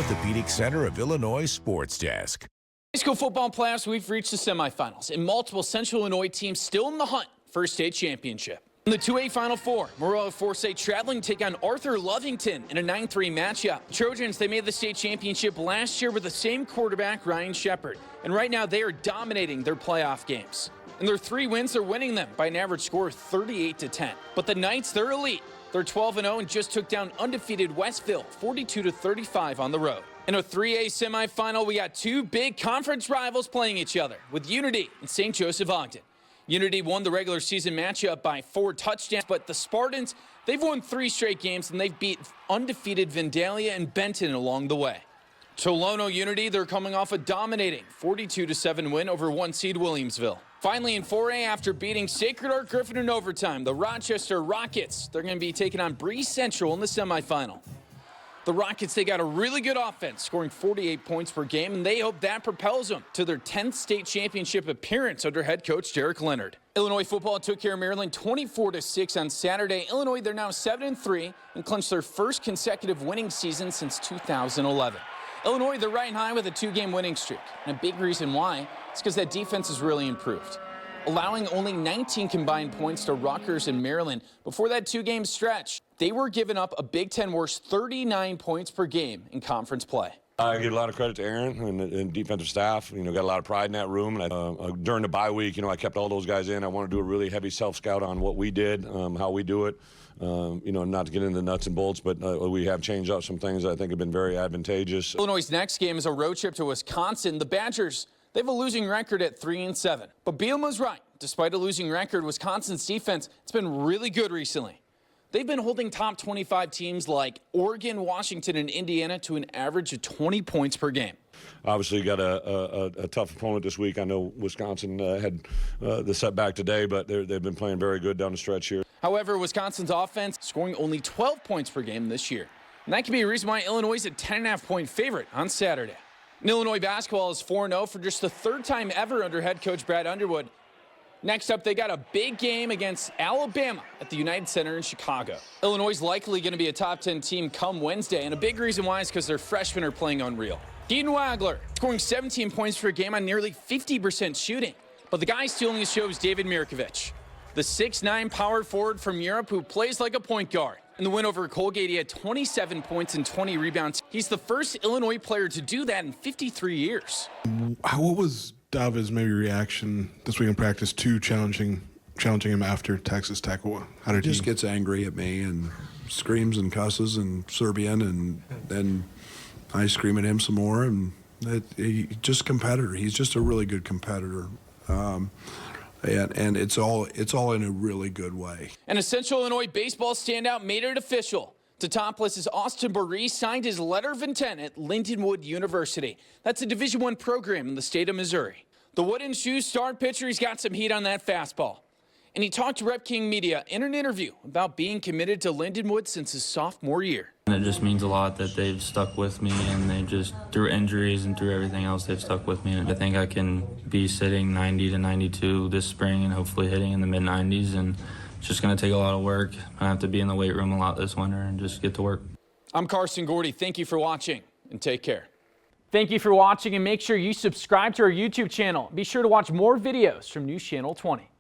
at the Beating Center of Illinois Sports Desk. High school football playoffs, we've reached the semifinals, and multiple Central Illinois teams still in the hunt for a state championship. In the 2A Final Four, Morelia Forsyth traveling to take on Arthur Lovington in a 9-3 matchup. Trojans, they made the state championship last year with the same quarterback, Ryan Shepard, and right now they are dominating their playoff games. In their 3 wins, they're winning them by an average score of 38-10. But the Knights, they're elite. They're 12-0 and just took down undefeated Westville 42-35 on the road. In a 3A semifinal, we got 2 big conference rivals playing each other with Unity and St. Joseph Ogden. Unity won the regular season matchup by 4 touchdowns, but the Spartans, they've won 3 straight games and they've beat undefeated Vandalia and Benton along the way. Tolono Unity, they're coming off a dominating 42-7 win over 1 seed Williamsville. Finally, in 4A, after beating Sacred Heart Griffin in overtime, the Rochester Rockets, they're going to be taking on Bree Central in the semifinal. The Rockets, they got a really good offense, scoring 48 points per game, and they hope that propels them to their 10th state championship appearance under head coach Derek Leonard. Illinois football took care of Maryland 24-6 on Saturday. Illinois, they're now 7-3 and clinched their first consecutive winning season since 2011. Illinois, they're riding high with a 2-game winning streak, and a big reason why is because that defense has really improved, allowing only 19 combined points to Rutgers and Maryland. Before that 2-game stretch, they were giving up a Big Ten worst 39 points per game in conference play. I give a lot of credit to Aaron and defensive staff. Got a lot of pride in that room. And during the bye week, I kept all those guys in. I want to do a really heavy self-scout on what we did, how we do it. Not to get into the nuts and bolts, but we have changed up some things that I think have been very advantageous. Illinois' next game is a road trip to Wisconsin. The Badgers, they have a losing record at 3-7. But Bielema's right. Despite a losing record, Wisconsin's defense, it's been really good recently. They've been holding top 25 teams like Oregon, Washington, and Indiana to an average of 20 points per game. Obviously, got a tough opponent this week. I know Wisconsin had the setback today, but they've been playing very good down the stretch here. However, Wisconsin's offense scoring only 12 points per game this year. And that could be a reason why Illinois is a 10.5-point favorite on Saturday. And Illinois basketball is 4-0 for just the 3rd time ever under head coach Brad Underwood. Next up, they got a big game against Alabama at the United Center in Chicago. Illinois is likely going to be a top 10 team come Wednesday, and a big reason why is because their freshmen are playing unreal. Keaton Wagler scoring 17 points per game on nearly 50% shooting. But the guy stealing his show is David Mirkovic, the 6'9" power forward from Europe who plays like a point guard. In the win over Colgate, he had 27 points and 20 rebounds. He's the first Illinois player to do that in 53 years. What was David's maybe reaction this week in practice to challenging him after Texas Tech? How did he just gets angry at me and screams and cusses and Serbian, and then I scream at him some more, and he's just a competitor. He's just a really good competitor. And it's all in a really good way. And a Central Illinois baseball standout made it official. To Topless's Austin Burree signed his letter of intent at Lindenwood University. That's a Division I program in the state of Missouri. The wooden shoes star pitcher, he's got some heat on that fastball. And he talked to Rep King Media in an interview about being committed to Lindenwood since his sophomore year. It just means a lot that they've stuck with me, and they just, through injuries and through everything else, they've stuck with me. And I think I can be sitting 90 to 92 this spring and hopefully hitting in the mid-90s. And it's just going to take a lot of work. I have to be in the weight room a lot this winter and just get to work. I'm Carson Gordy. Thank you for watching, and take care. Thank you for watching, and make sure you subscribe to our YouTube channel. Be sure to watch more videos from News Channel 20.